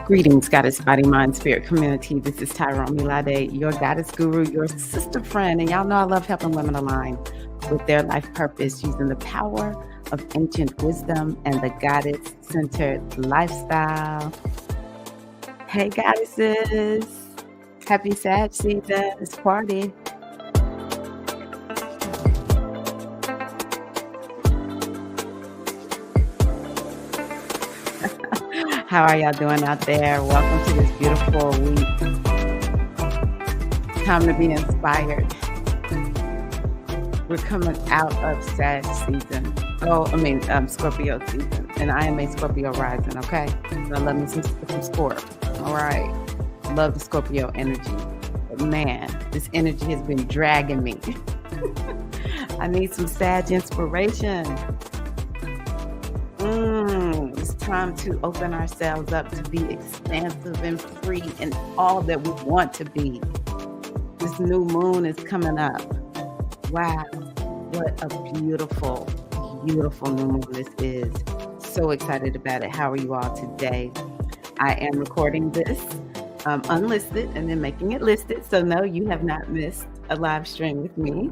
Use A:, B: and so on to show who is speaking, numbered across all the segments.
A: Greetings, Goddess Body, Mind, Spirit community. This is Tirra, your goddess guru, your sister friend. And y'all know I love helping women align with their life purpose using the power of ancient wisdom and the goddess-centered lifestyle. Hey, goddesses. Happy Sag season. It's party. How are y'all doing out there? Welcome to this beautiful week. Time to be inspired. We're coming out of Sag season. Scorpio season. And I am a Scorpio rising, okay? So I love me some Scorp. All right. Love the Scorpio energy. But man, this energy has been dragging me. I need some Sag inspiration. It's time to open ourselves up to be expansive and free in all that we want to be. This new moon is coming up. Wow, what a beautiful, beautiful new moon this is. So excited about it. How are you all today? I am recording this unlisted and then making it listed. So no, you have not missed a live stream with me.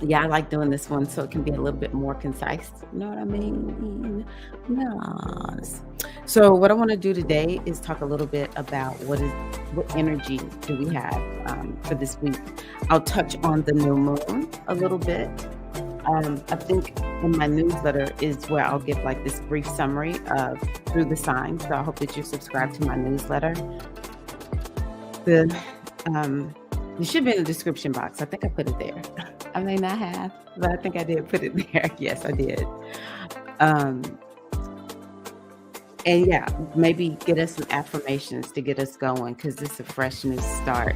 A: Yeah, I like doing this one so it can be a little bit more concise. You know what I mean? Yes. So what I want to do today is talk a little bit about what energy do we have for this week. I'll touch on the new moon a little bit. I think in my newsletter is where I'll give like this brief summary of through the signs. So I hope that you're subscribed to my newsletter. It should be in the description box. I think I put it there. I may not have, but I think I did put it there. Yes, I did. And yeah, maybe get us some affirmations to get us going because this is a fresh new start.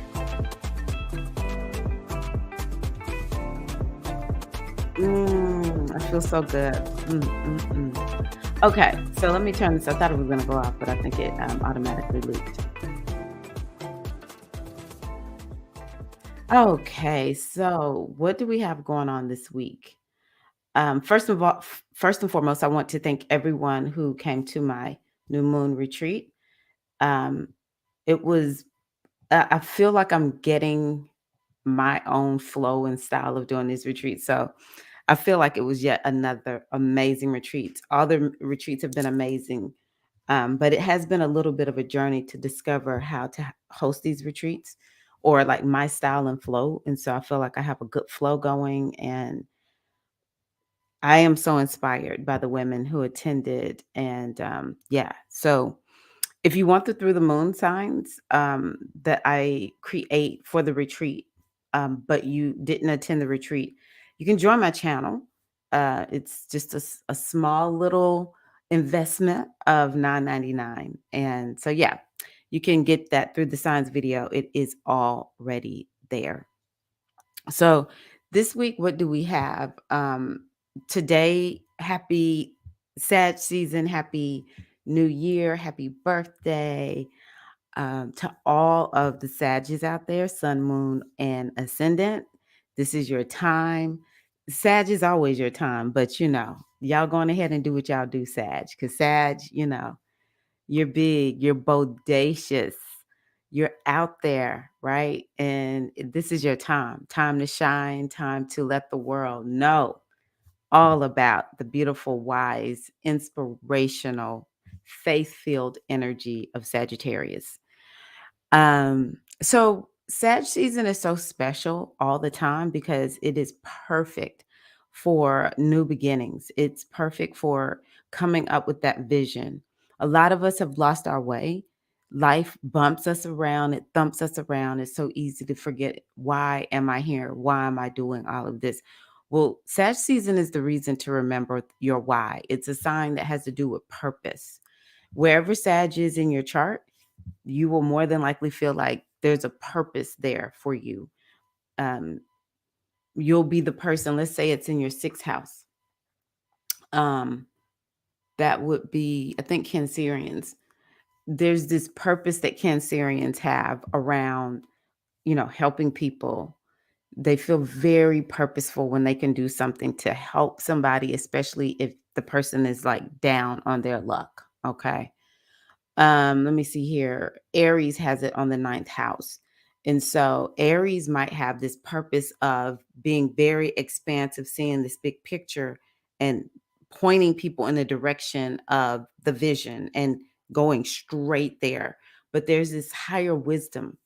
A: I feel so good. Okay, so let me turn this. I thought it was going to go off, but I think it automatically looped. Okay, so what do we have going on this week? First and foremost, I want to thank everyone who came to my new moon retreat. It was, I feel like I'm getting my own flow and style of doing these retreats. So I feel like it was yet another amazing retreat. All the retreats have been amazing, but it has been a little bit of a journey to discover how to host these retreats or like my style and flow. And so I feel like I have a good flow going, and I am so inspired by the women who attended. And yeah, so if you want the through the moon signs that I create for the retreat, but you didn't attend the retreat, you can join my channel. It's just a small little investment of $9.99. And so, yeah, you can get that through the signs video. It is already there. So this week, what do we have? Today, happy Sag season, happy New Year, happy birthday to all of the Sages out there, Sun, Moon, and Ascendant. This is your time. Sag is always your time, but y'all going ahead and do what y'all do, Sag, because Sag, you're big, you're bodacious, you're out there, right? And this is your time to shine, time to let the world know all about the beautiful, wise, inspirational, faith-filled energy of Sagittarius. So Sag season is so special all the time because it is perfect for new beginnings. It's perfect for coming up with that vision. A lot of us have lost our way. Life bumps us around, it thumps us around. It's so easy to forget, why am I here? Why am I doing all of this? Well, Sag season is the reason to remember your why. It's a sign that has to do with purpose. Wherever Sag is in your chart, you will more than likely feel like there's a purpose there for you. You'll be the person, let's say it's in your sixth house. That would be, I think, Cancerians. There's this purpose that Cancerians have around, helping people. They feel very purposeful when they can do something to help somebody, especially if the person is like down on their luck. Okay. Let me see here. Aries has it on the ninth house. And so Aries might have this purpose of being very expansive, seeing this big picture and pointing people in the direction of the vision and going straight there. But there's this higher wisdom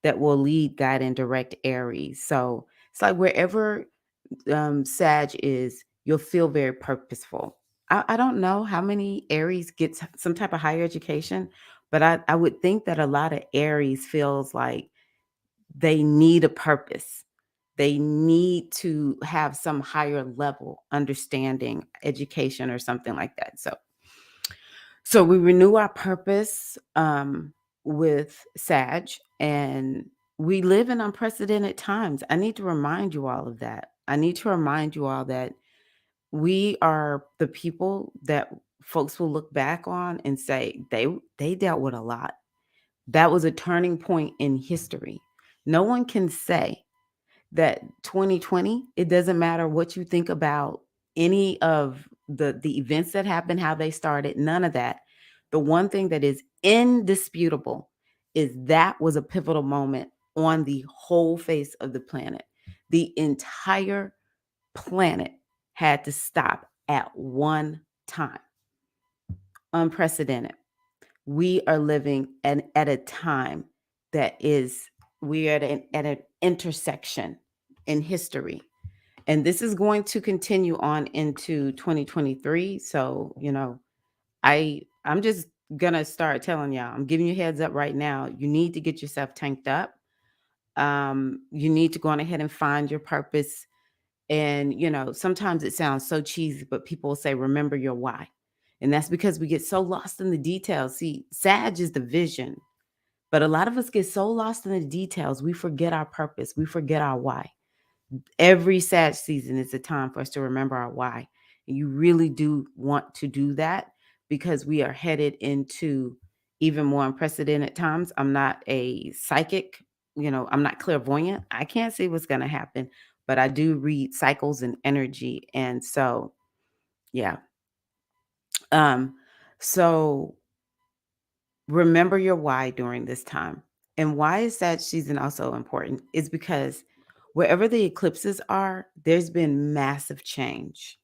A: that will lead, guide, and direct Aries. So it's like wherever Sag is, you'll feel very purposeful. I don't know how many Aries gets some type of higher education, but I would think that a lot of Aries feels like they need a purpose. They need to have some higher level understanding, education, or something like that. So we renew our purpose with Sag, and we live in unprecedented times. I need to remind you all of that. I need to remind you all that we are the people that folks will look back on and say they dealt with a lot. That was a turning point in history. No one can say that 2020, it doesn't matter what you think about any of the events that happened, how they started, none of that. The one thing that is indisputable is that was a pivotal moment on the whole face of the planet. The entire planet had to stop at one time. Unprecedented. We are living at a time that is, we are at an intersection in history. And this is going to continue on into 2023. So, I'm just gonna start telling y'all, I'm giving you heads up right now. You need to get yourself tanked up. You need to go on ahead and find your purpose. And, sometimes it sounds so cheesy, but people say, remember your why. And that's because we get so lost in the details. See, Sag is the vision, but a lot of us get so lost in the details, we forget our purpose, we forget our why. Every Sag season is a time for us to remember our why. And you really do want to do that because we are headed into even more unprecedented times. I'm not a psychic, I'm not clairvoyant. I can't see what's going to happen, but I do read cycles and energy. And so, yeah. Um, so remember your why during this time. And why is that season also important? Is because wherever the eclipses are, there's been massive change.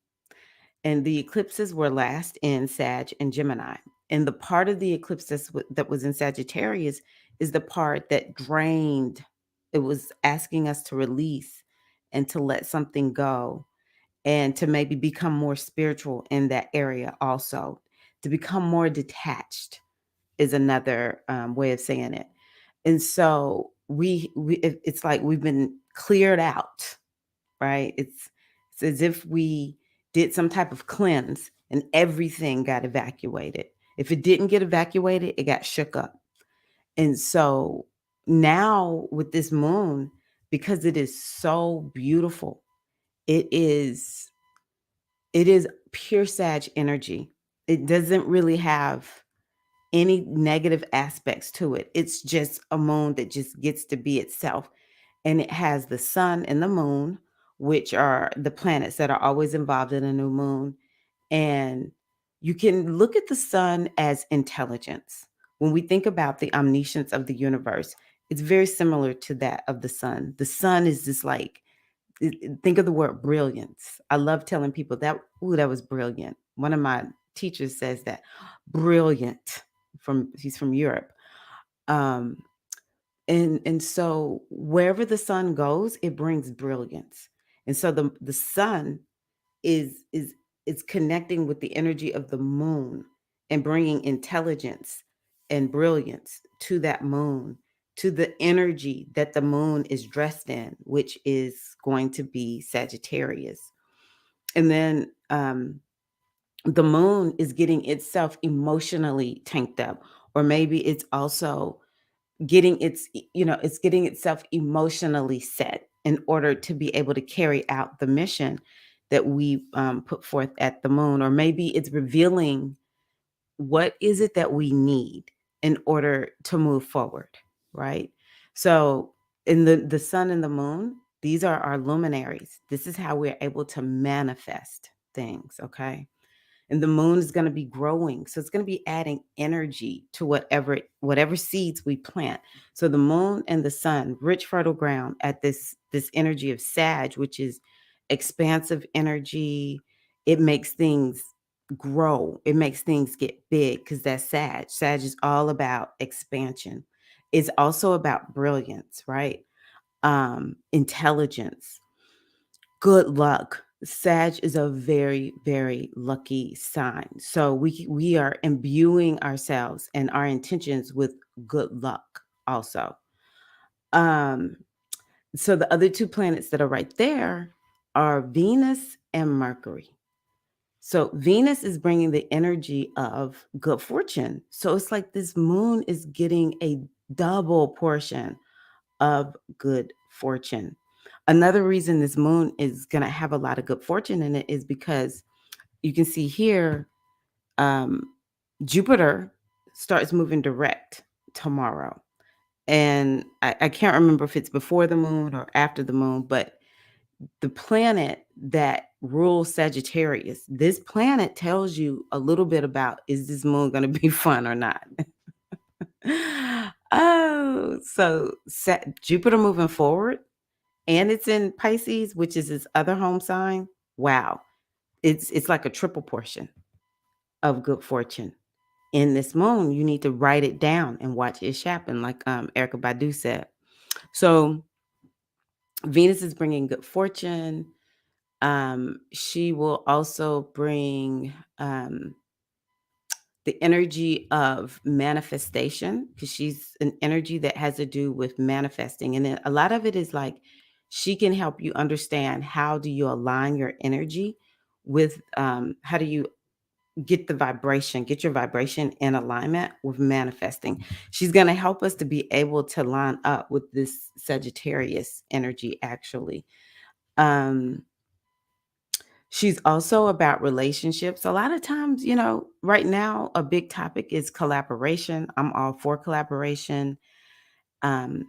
A: And the eclipses were last in Sag and Gemini. And the part of the eclipse that was in Sagittarius is the part that drained. It was asking us to release and to let something go and to maybe become more spiritual in that area also, to become more detached is another way of saying it. And so it's like we've been cleared out, right? It's as if we did some type of cleanse and everything got evacuated. If it didn't get evacuated, it got shook up. And so now with this moon, because it is so beautiful, it is it is pure Sag energy. It doesn't really have any negative aspects to it. It's just a moon that just gets to be itself. And it has the sun and the moon, which are the planets that are always involved in a new moon. And you can look at the sun as intelligence. When we think about the omniscience of the universe, it's very similar to that of the sun. The sun is just like, think of the word brilliance. I love telling people that, ooh, that was brilliant. One of my teachers says that, brilliant, he's from Europe. Um, and so wherever the sun goes, it brings brilliance. And so the sun is connecting with the energy of the moon and bringing intelligence and brilliance to that moon, to the energy that the moon is dressed in, which is going to be Sagittarius. And then the moon is getting itself emotionally tanked up, or maybe it's also getting it's getting itself emotionally set in order to be able to carry out the mission that we put forth at the moon. Or maybe it's revealing what is it that we need in order to move forward, right? So in the sun and the moon, these are our luminaries. This is how we're able to manifest things, okay? and the moon is going to be growing. So it's going to be adding energy to whatever seeds we plant. So the moon and the sun, rich fertile ground at this energy of Sag, which is expansive energy. It makes things grow. It makes things get big because that's Sag. Sag is all about expansion. It's also about brilliance, right? Intelligence, good luck. Sag is a very, very lucky sign. So we are imbuing ourselves and our intentions with good luck also. Um, so the other two planets that are right there are Venus and Mercury. So Venus is bringing the energy of good fortune. So it's like this moon is getting a double portion of good fortune. Another reason this moon is going to have a lot of good fortune in it is because you can see here, um, Jupiter starts moving direct tomorrow. And I can't remember if it's before the moon or after the moon, but the planet that rules Sagittarius, this planet tells you a little bit about, is this moon going to be fun or not? Oh, so Jupiter moving forward, and it's in Pisces, which is his other home sign. Wow. It's like a triple portion of good fortune. In this moon, you need to write it down and watch it happen, like Erica Badu said. So Venus is bringing good fortune. She will also bring the energy of manifestation, because she's an energy that has to do with manifesting. And then a lot of it is like she can help you understand how do you align your energy with how do you get your vibration in alignment with manifesting. She's going to help us to be able to line up with this Sagittarius energy, actually. Um, She's also about relationships. A lot of times, right now, a big topic is collaboration. I'm all for collaboration. Um,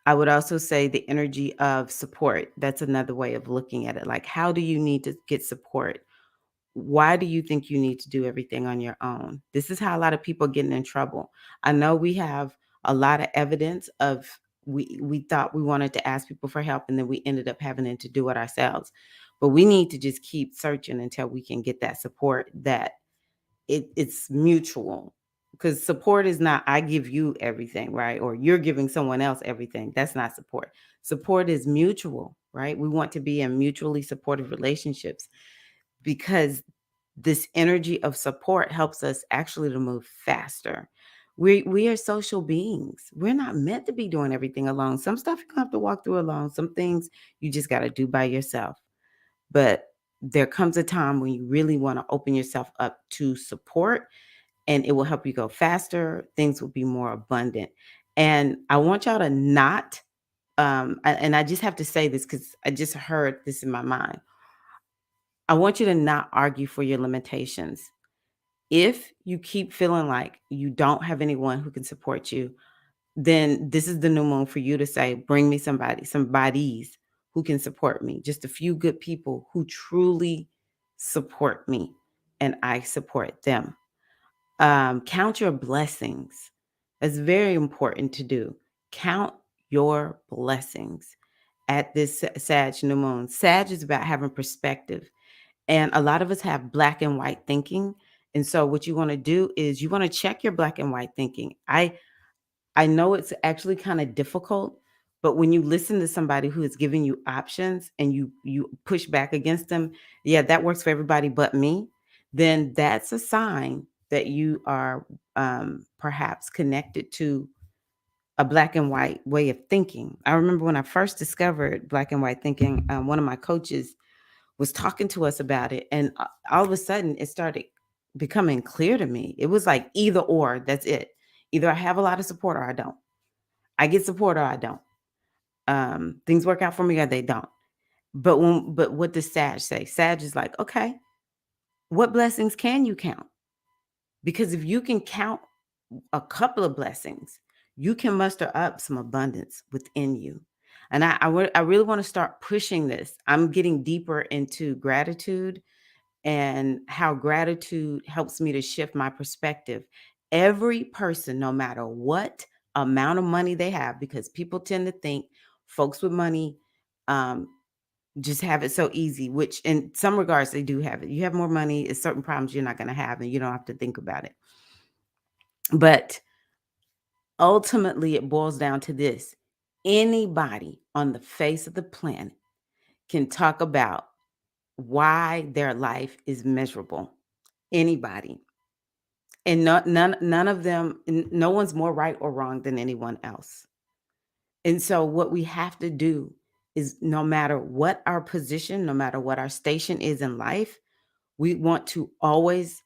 A: I would also say the energy of support. That's another way of looking at it. Like, how do you need to get support? Why do you think you need to do everything on your own? This is how a lot of people are getting in trouble. I know we have a lot of evidence of we thought we wanted to ask people for help, and then we ended up having to do it ourselves. But we need to just keep searching until we can get that support that it's mutual. Because support is not I give you everything, right? Or you're giving someone else everything. That's not support. Support is mutual, right? We want to be in mutually supportive relationships, because this energy of support helps us actually to move faster. We are social beings. We're not meant to be doing everything alone. Some stuff you have to walk through alone. Some things you just got to do by yourself. But there comes a time when you really want to open yourself up to support, and it will help you go faster. Things will be more abundant. And I want y'all to not, and I just have to say this because I just heard this in my mind. I want you to not argue for your limitations. If you keep feeling like you don't have anyone who can support you, then this is the new moon for you to say, bring me somebodies who can support me. Just a few good people who truly support me and I support them. Count your blessings. It's very important to do. Count your blessings at this Sag new moon. Sag is about having perspective. And a lot of us have black and white thinking. And so what you want to do is you want to check your black and white thinking. I know it's actually kind of difficult, but when you listen to somebody who is giving you options and you push back against them, yeah, that works for everybody but me, then that's a sign that you are perhaps connected to a black and white way of thinking. I remember when I first discovered black and white thinking, one of my coaches was talking to us about it, and all of a sudden it started becoming clear to me. It was like either or, that's it. Either I have a lot of support or I don't. I get support or I don't. Things work out for me or they don't. But what does Sag say? Sag is like, okay, what blessings can you count? Because if you can count a couple of blessings, you can muster up some abundance within you. And I really want to start pushing this. I'm getting deeper into gratitude and how gratitude helps me to shift my perspective. Every person, no matter what amount of money they have, because people tend to think folks with money um, just have it so easy, which in some regards they do have it. You have more money, it's certain problems you're not going to have, and you don't have to think about it. But ultimately, it boils down to this: anybody on the face of the planet can talk about why their life is miserable. Anybody. And none of them, no one's more right or wrong than anyone else. And so what we have to do is, no matter what our position, no matter what our station is in life, we want to always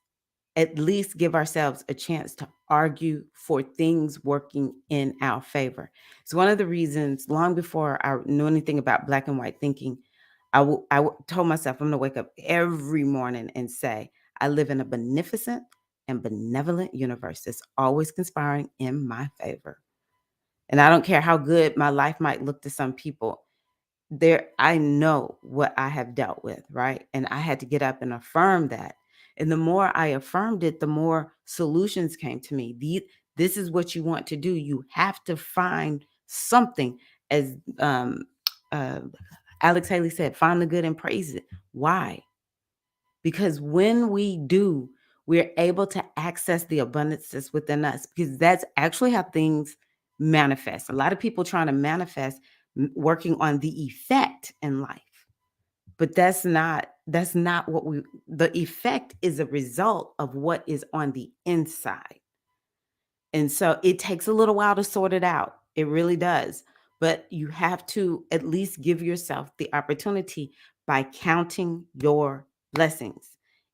A: at least give ourselves a chance to argue for things working in our favor. It's one of the reasons, long before I knew anything about black and white thinking, told myself I'm going to wake up every morning and say, I live in a beneficent and benevolent universe that's always conspiring in my favor. And I don't care how good my life might look to some people. There, I know what I have dealt with, right? And I had to get up and affirm that. And the more I affirmed it, the more solutions came to me. This is what you want to do. You have to find something, as uh, Alex Haley said, find the good and praise it. Why? Because when we do, we're able to access the abundance that's within us, because that's actually how things manifest. A lot of people trying to manifest working on the effect in life. But that's not what the effect is a result of what is on the inside. And so it takes a little while to sort it out. It really does. But you have to at least give yourself the opportunity by counting your blessings.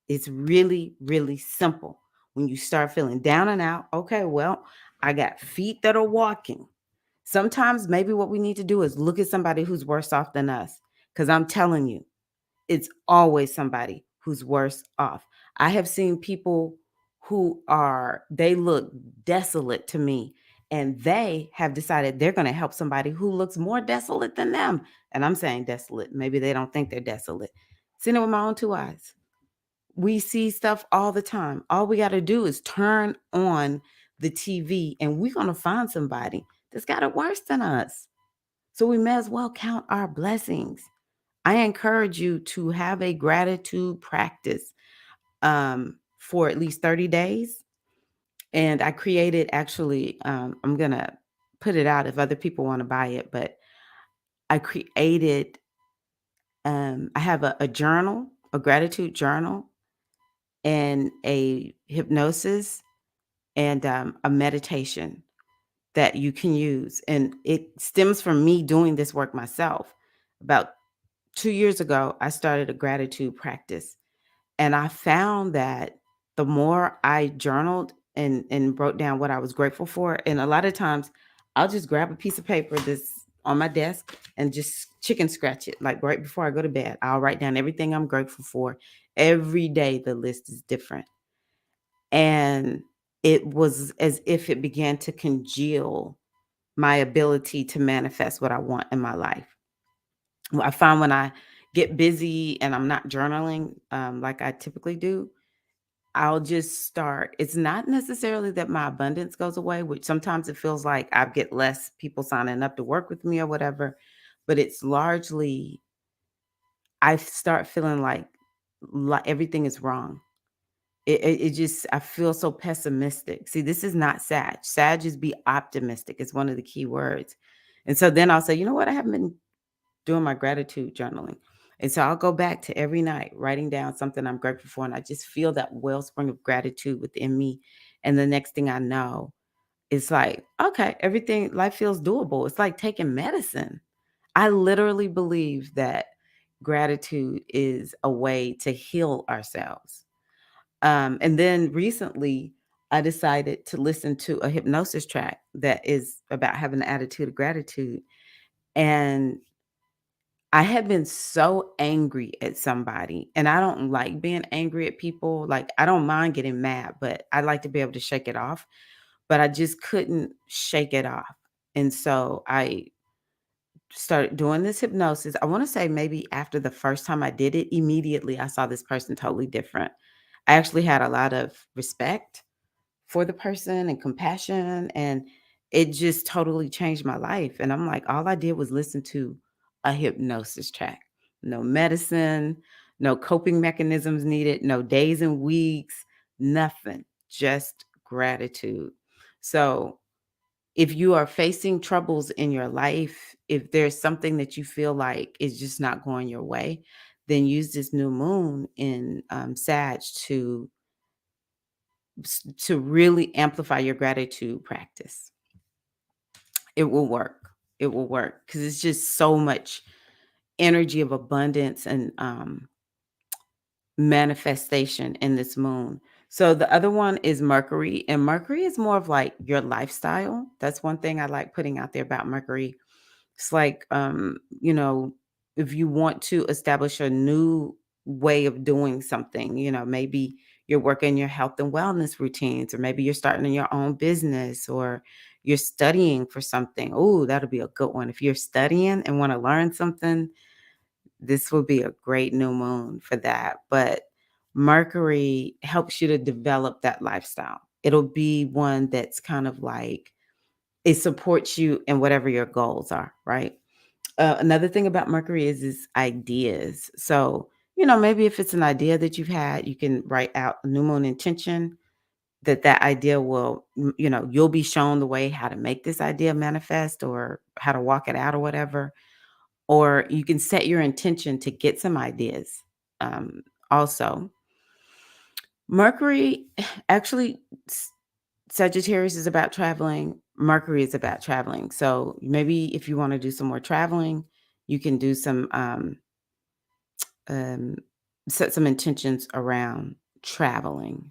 A: It's really, really simple. When you start feeling down and out, okay, well, I got feet that are walking. Sometimes maybe what we need to do is look at somebody who's worse off than us. Because I'm telling you, it's always somebody who's worse off. I have seen people they look desolate to me, and they have decided they're going to help somebody who looks more desolate than them. And I'm saying desolate. Maybe they don't think they're desolate. Seen it with my own two eyes. We see stuff all the time. All we got to do is turn on the TV, and we're going to find somebody that's got it worse than us. So we may as well count our blessings. I encourage you to have a gratitude practice for at least 30 days. And I created, actually, I'm going to put it out if other people want to buy it, but I created, I have a journal, a gratitude journal, and a hypnosis, and a meditation that you can use. And it stems from me doing this work myself. About 2 years ago, I started a gratitude practice. And I found that the more I journaled and wrote down what I was grateful for, and a lot of times I'll just grab a piece of paper that's on my desk and just chicken scratch it. Like right before I go to bed, I'll write down everything I'm grateful for. Every day, the list is different. And it was as if it began to congeal my ability to manifest what I want in my life. I find when I get busy and I'm not journaling like I typically do, I'll just start. It's not necessarily that my abundance goes away, which sometimes it feels like I get less people signing up to work with me or whatever, but it's largely I start feeling like everything is wrong. It just, I feel so pessimistic. See, this is not Sag. Sag is be optimistic. It's one of the key words. And so then I'll say, you know what? I haven't been doing my gratitude journaling. And so I'll go back to every night writing down something I'm grateful for. And I just feel that wellspring of gratitude within me. And the next thing I know, it's like, okay, everything, life feels doable. It's like taking medicine. I literally believe that gratitude is a way to heal ourselves. And then recently, I decided to listen to a hypnosis track that is about having an attitude of gratitude. And I had been so angry at somebody, and I don't like being angry at people. Like, I don't mind getting mad, but I like to be able to shake it off. But I just couldn't shake it off. And so I started doing this hypnosis, I wanna say maybe after the first time I did it, immediately I saw this person totally different. I actually had a lot of respect for the person and compassion, and it just totally changed my life, and I'm like, all I did was listen to a hypnosis track. No medicine, no coping mechanisms needed, no days and weeks, nothing, just gratitude. So, if you are facing troubles in your life, if there's something that you feel like is just not going your way, then use this new moon in, Sag to really amplify your gratitude practice. It will work. It will work because it's just so much energy of abundance and manifestation in this moon. So the other one is Mercury, and Mercury is more of like your lifestyle. That's one thing I like putting out there about Mercury. It's like, if you want to establish a new way of doing something, maybe you're working your health and wellness routines, or maybe you're starting your own business, or you're studying for something. Oh, that'll be a good one. If you're studying and want to learn something, this will be a great new moon for that. But Mercury helps you to develop that lifestyle. It'll be one that's kind of like it supports you in whatever your goals are, right? Another thing about Mercury is ideas. So, maybe if it's an idea that you've had, you can write out a new moon intention that idea will, you'll be shown the way how to make this idea manifest or how to walk it out or whatever. Or you can set your intention to get some ideas. Also, Mercury actually, Sagittarius is about traveling. Mercury is about traveling. So maybe if you want to do some more traveling, you can do some um, set some intentions around traveling.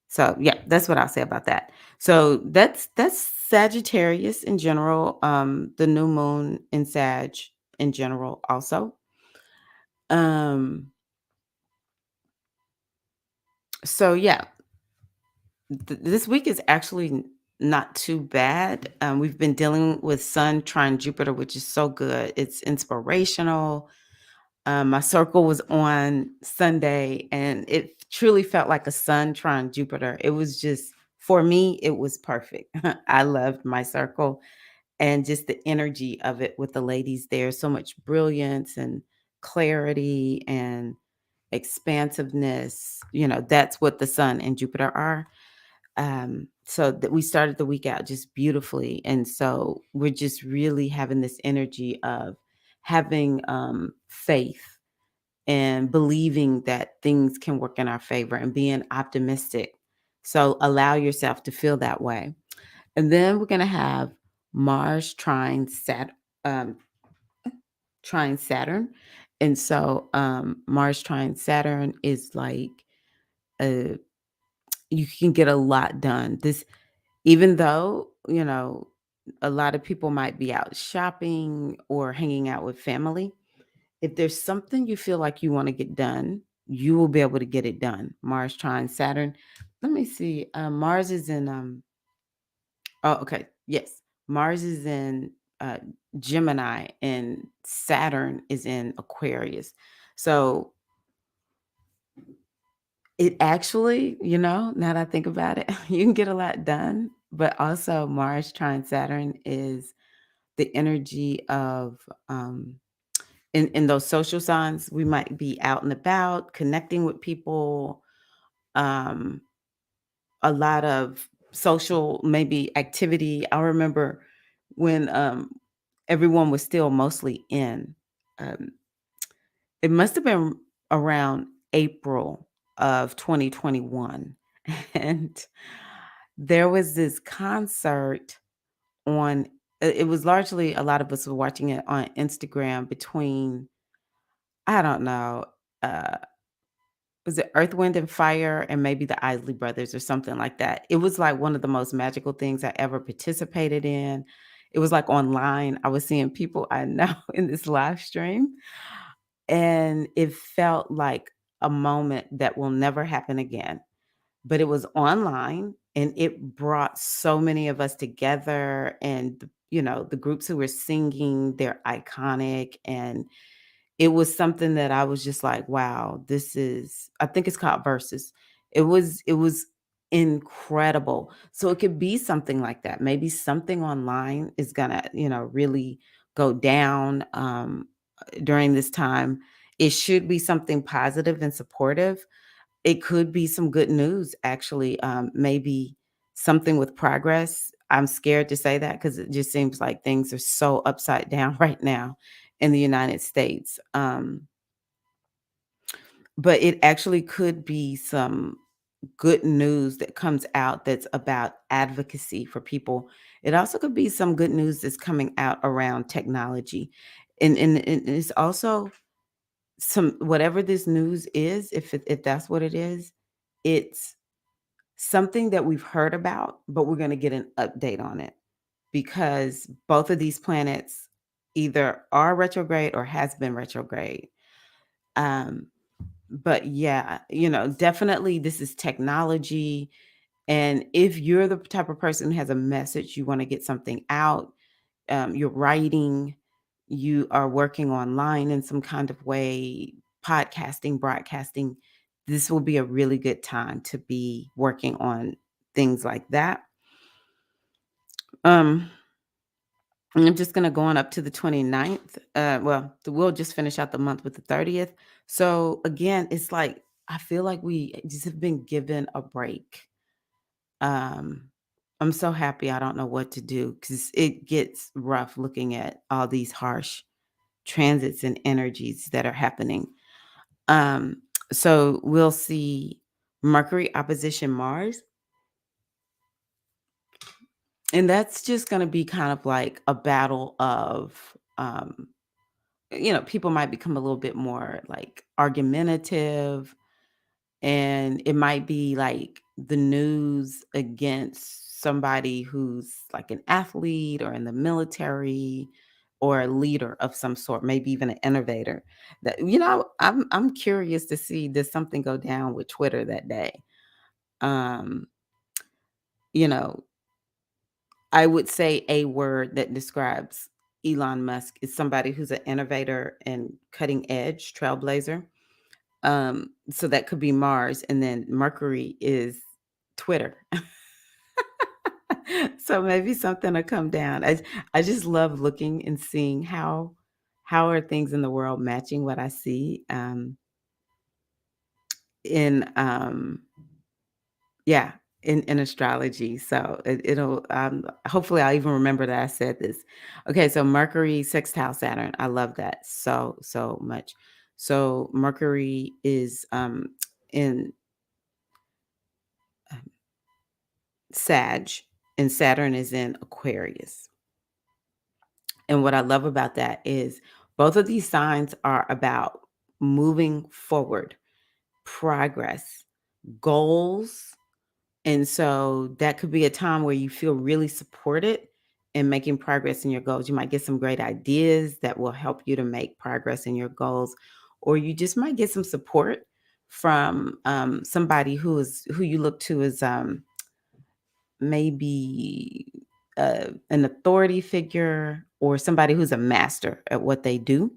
A: So yeah, that's what I'll say about that. So that's Sagittarius in general. The new moon in Sag in general also. Um, so yeah, this week is actually not too bad. We've been dealing with Sun trine Jupiter, which is so good. It's inspirational. My circle was on Sunday, and it truly felt like a Sun trine Jupiter. It was just, for me, it was perfect. I loved my circle and just the energy of it with the ladies there. So much brilliance and clarity and expansiveness. That's what the Sun and Jupiter are. So that we started the week out just beautifully. And so we're just really having this energy of having faith and believing that things can work in our favor and being optimistic. So allow yourself to feel that way. And then we're going to have Mars um, trine Saturn. And so Mars trine Saturn is like, uh, you can get a lot done. Even though, a lot of people might be out shopping or hanging out with family, if there's something you feel like you want to get done, you will be able to get it done. Mars trine Saturn. Let me see. Mars is in oh, okay. Yes. Mars is in uh Gemini and Saturn is in Aquarius. So it actually, now that I think about it, you can get a lot done, but also Mars trine Saturn is the energy of in those social signs, we might be out and about, connecting with people, um, a lot of social maybe activity. I remember when everyone was still mostly in. Um, it must have been around April of 2021. And there was this concert on, it was largely a lot of us were watching it on Instagram between, I don't know, uh, was it Earth, Wind, and Fire and maybe the Isley Brothers or something like that. It was like one of the most magical things I ever participated in. It was like online. I was seeing people I know in this live stream, and it felt like a moment that will never happen again. But it was online and it brought so many of us together, and the groups who were singing, they're iconic. And it was something that I was just like, wow, I think it's called Versus. It was incredible. So it could be something like that. Maybe something online is gonna, really go down during this time. It should be something positive and supportive. It could be some good news, actually, maybe something with progress. I'm scared to say that because it just seems like things are so upside down right now in the United States. But it actually could be some good news that comes out that's about advocacy for people. It also could be some good news that's coming out around technology. And it's also some whatever this news is, if that's what it is, it's something that we've heard about, but we're gonna get an update on it because both of these planets either are retrograde or has been retrograde. Um, but yeah, definitely this is technology. And if you're the type of person who has a message, you want to get something out, you're writing, you are working online in some kind of way, podcasting, broadcasting, this will be a really good time to be working on things like that. Um, I'm just going to go on up to the 29th. We'll just finish out the month with the 30th. So again, it's like, I feel like we just have been given a break. Um, I'm so happy I don't know what to do because it gets rough looking at all these harsh transits and energies that are happening. Um, so we'll see Mercury opposition Mars. And that's just going to be kind of like a battle of, people might become a little bit more like argumentative, and it might be like the news against somebody who's like an athlete or in the military or a leader of some sort, maybe even an innovator. That I'm curious to see, does something go down with Twitter that day? Um, you know, I would say a word that describes Elon Musk is somebody who's an innovator and cutting edge trailblazer. So that could be Mars, and then Mercury is Twitter. So maybe something will come down. I just love looking and seeing how are things in the world matching what I see in yeah, in astrology. So it'll hopefully I'll even remember that I said this. Okay, so Mercury sextile Saturn. I love that so much. So Mercury is in um, Sag, and Saturn is in Aquarius. And what I love about that is both of these signs are about moving forward, progress, goals. And so that could be a time where you feel really supported in making progress in your goals. You might get some great ideas that will help you to make progress in your goals, or you just might get some support from somebody who you look to as maybe an authority figure or somebody who's a master at what they do.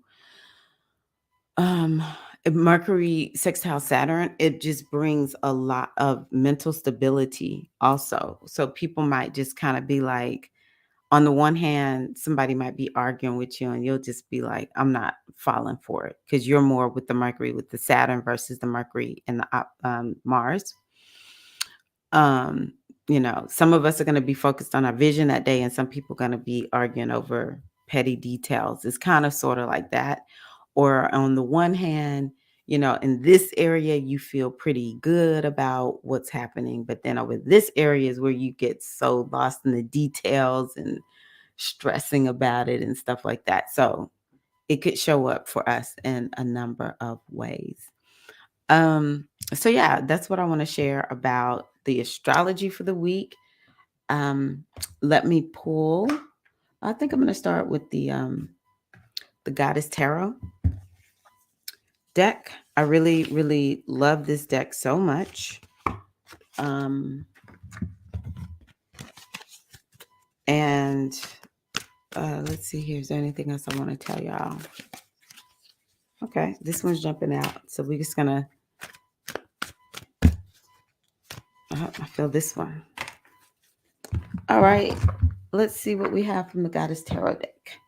A: Um, Mercury sextile Saturn, it just brings a lot of mental stability also. So people might just kind of be like, on the one hand, somebody might be arguing with you and you'll just be like, I'm not falling for it because you're more with the Mercury, with the Saturn versus the Mercury and the Mars. Um, some of us are going to be focused on our vision that day, and some people are going to be arguing over petty details. It's kind of sort of like that. Or on the one hand, in this area, you feel pretty good about what's happening. But then over this area is where you get so lost in the details and stressing about it and stuff like that. So it could show up for us in a number of ways. So yeah, that's what I want to share about the astrology for the week. Um, Let me pull. I think I'm going to start with the Goddess Tarot deck. I really, really love this deck so much. And Let's see here. Is there anything else I want to tell y'all? Okay, this one's jumping out. So we're just gonna I feel this one. All right. Let's see what we have from the Goddess Tarot deck.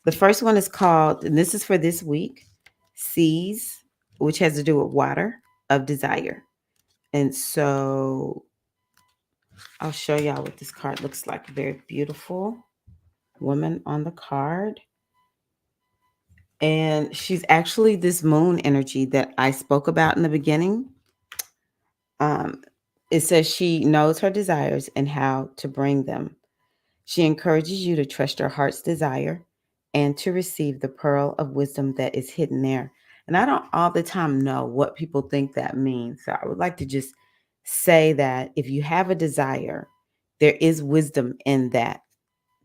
A: The first one is called, and this is for this week, Seas, which has to do with water of desire. And so I'll show y'all what this card looks like. A very beautiful woman on the card. And she's actually this moon energy that I spoke about in the beginning. It says she knows her desires and how to bring them. She encourages you to trust your heart's desire and to receive the pearl of wisdom that is hidden there. And I don't all the time know what people think that means. So I would like to just say that if you have a desire, there is wisdom in that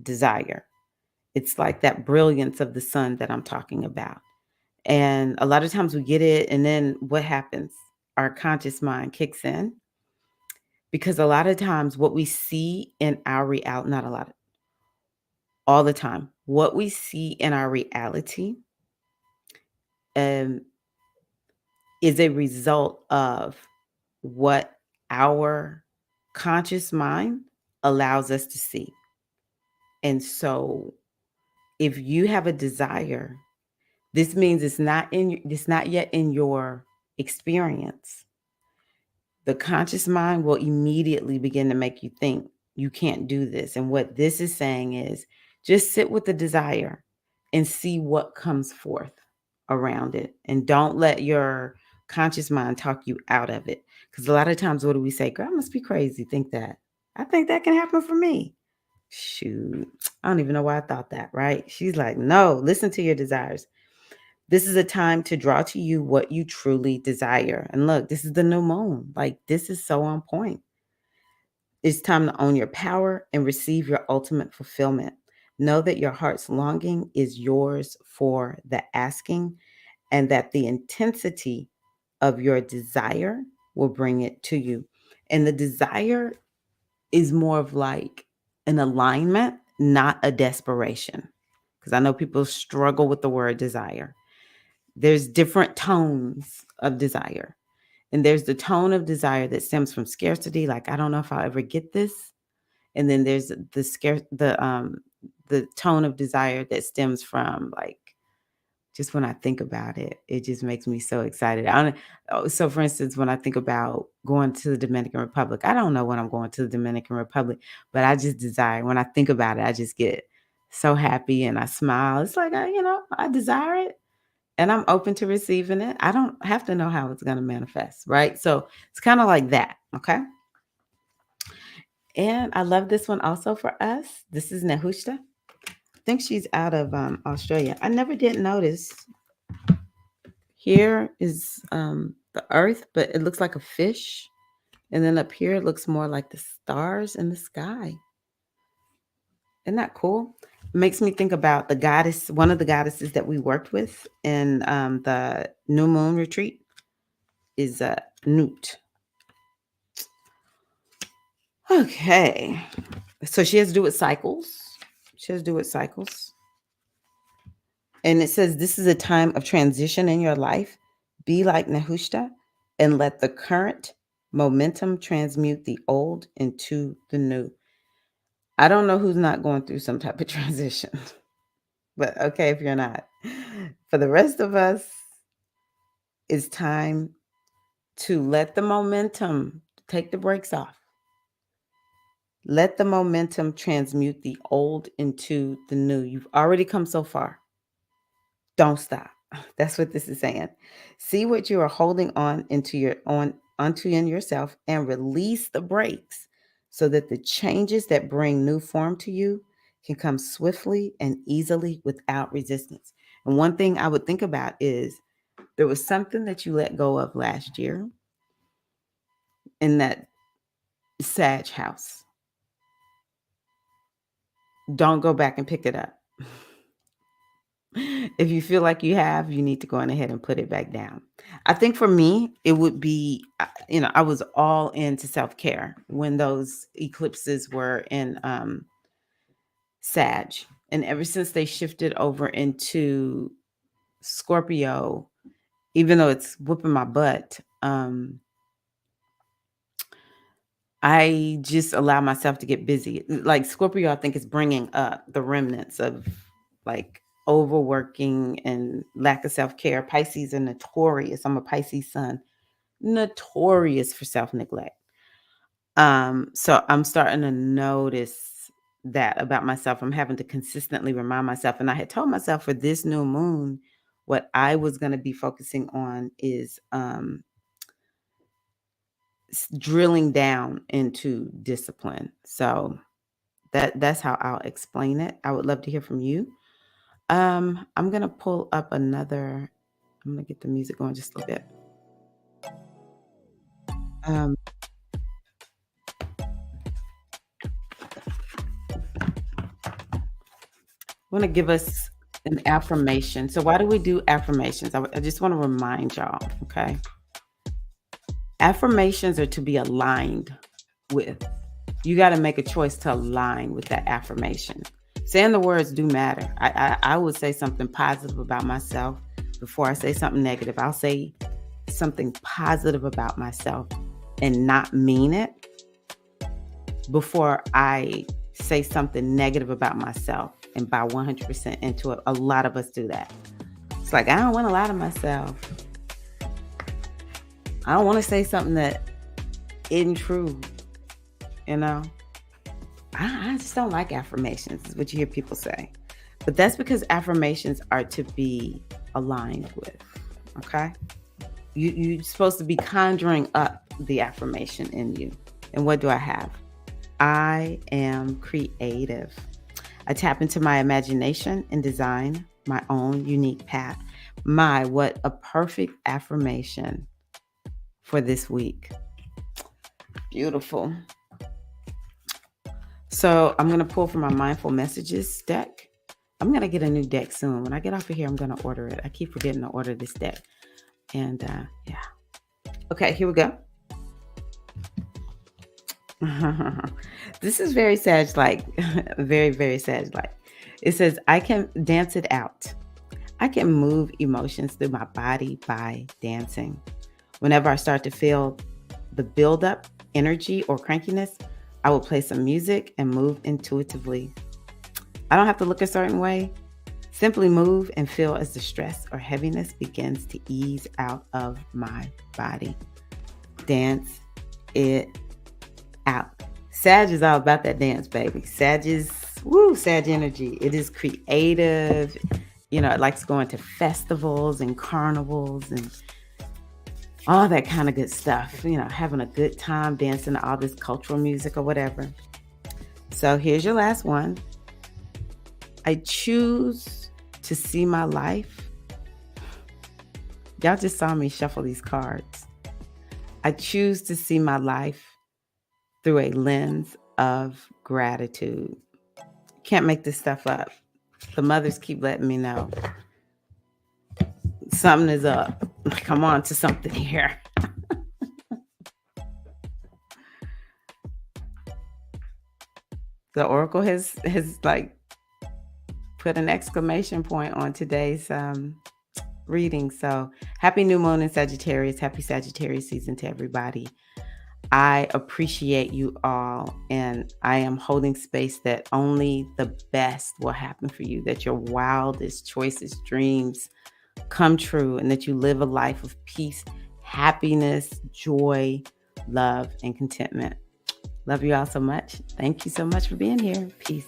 A: desire. It's like that brilliance of the sun that I'm talking about. And a lot of times we get it, and then what happens? Our conscious mind kicks in because a lot of times what we see in our reality, not a lot, all the time, what we see in our reality um, is a result of what our conscious mind allows us to see. And so if you have a desire, this means it's not yet in your experience. The conscious mind will immediately begin to make you think you can't do this. And what this is saying is just sit with the desire and see what comes forth around it. And don't let your conscious mind talk you out of it. Because a lot of times, what do we say? Girl, I must be crazy. Think that. I think that can happen for me. Shoot. I don't even know why I thought that, right? She's like, no, listen to your desires. This is a time to draw to you what you truly desire. And look, this is the new moon. Like, this is so on point. It's time to own your power and receive your ultimate fulfillment. Know that your heart's longing is yours for the asking, and that the intensity of your desire will bring it to you. And the desire is more of like an alignment, not a desperation. Because I know people struggle with the word desire. There's different tones of desire. And there's the tone of desire that stems from scarcity, like I don't know if I'll ever get this. And then there's the tone of desire that stems from like just when I think about it, it just makes me so excited. So for instance, when I think about going to the Dominican Republic, I don't know when I'm going to the Dominican Republic, but I just desire, when I think about it, I just get so happy and I smile. It's like, I desire it and I'm open to receiving it. I don't have to know how it's going to manifest, right? So it's kind of like that. Okay. And I love this one also for us. This is Nehushta. I think she's out of Australia. I never did notice. Here is the earth, but it looks like a fish. And then up here, it looks more like the stars in the sky. Isn't that cool? It makes me think about the goddess, one of the goddesses that we worked with in the New Moon retreat is Newt. Okay. So she has to do with cycles. She has to do with cycles. And it says this is a time of transition in your life. Be like Nehushta and let the current momentum transmute the old into the new. I don't know who's not going through some type of transition, but okay, if you're not. For the rest of us, it's time to let the momentum take the brakes off. Let the momentum transmute the old into the new. You've already come so far. Don't stop. That's what this is saying. See what you are holding on onto in yourself and release the brakes so that the changes that bring new form to you can come swiftly and easily without resistance. And one thing I would think about is there was something that you let go of last year in that Sag house. Don't go back and pick it up. If you feel like you have, you need to go on ahead and put it back down. I think for me, it would be, I was all into self-care when those eclipses were in Sag. And ever since they shifted over into Scorpio, even though it's whooping my butt, I just allow myself to get busy. Like Scorpio, I think is bringing up the remnants of like overworking and lack of self-care. Pisces are notorious. I'm a Pisces sun, notorious for self-neglect. So I'm starting to notice that about myself. I'm having to consistently remind myself. And I had told myself for this new moon, what I was going to be focusing on is drilling down into discipline. So that's how I'll explain it. I would love to hear from you. I'm gonna pull up another. I'm gonna get the music going just a little bit. Um, I want to give us an affirmation. So why do we do affirmations? I just want to remind y'all. Okay, affirmations are to be aligned with. You got to make a choice to align with that affirmation. Saying the words do matter. I would say something positive about myself before I say something negative. I'll say something positive about myself and not mean it before I say something negative about myself and buy 100% into it. A lot of us do that. It's like, I don't want to lie to myself. I don't want to say something that isn't true. You know, I just don't like affirmations, is what you hear people say. But that's because affirmations are to be aligned with, okay? You're supposed to be conjuring up the affirmation in you. And what do I have? I am creative. I tap into my imagination and design my own unique path. What a perfect affirmation for this week. Beautiful. So I'm going to pull from my Mindful Messages deck. I'm going to get a new deck soon. When I get off of here, I'm going to order it. I keep forgetting to order this deck. And yeah. Okay, here we go. This is very Sag-like. Very, very Sag-like. It says, I can dance it out. I can move emotions through my body by dancing. Whenever I start to feel the buildup, energy, or crankiness, I will play some music and move intuitively. I don't have to look a certain way. Simply move and feel as the stress or heaviness begins to ease out of my body. Dance it out. Sag is all about that dance, baby. Sag energy. It is creative. You know, it likes going to festivals and carnivals and all that kind of good stuff, you know, having a good time dancing to all this cultural music or whatever. So here's your last one. I choose to see my life. Y'all just saw me shuffle these cards. I choose to see my life through a lens of gratitude. Can't make this stuff up. The mothers keep letting me know something is up. Come on to something here. The Oracle has like put an exclamation point on today's reading. So happy new moon in Sagittarius. Happy Sagittarius season to everybody. I appreciate you all, and I am holding space that only the best will happen for you, that your wildest choices, dreams come true, and that you live a life of peace, happiness, joy, love, and contentment. Love you all so much. Thank you so much for being here. Peace.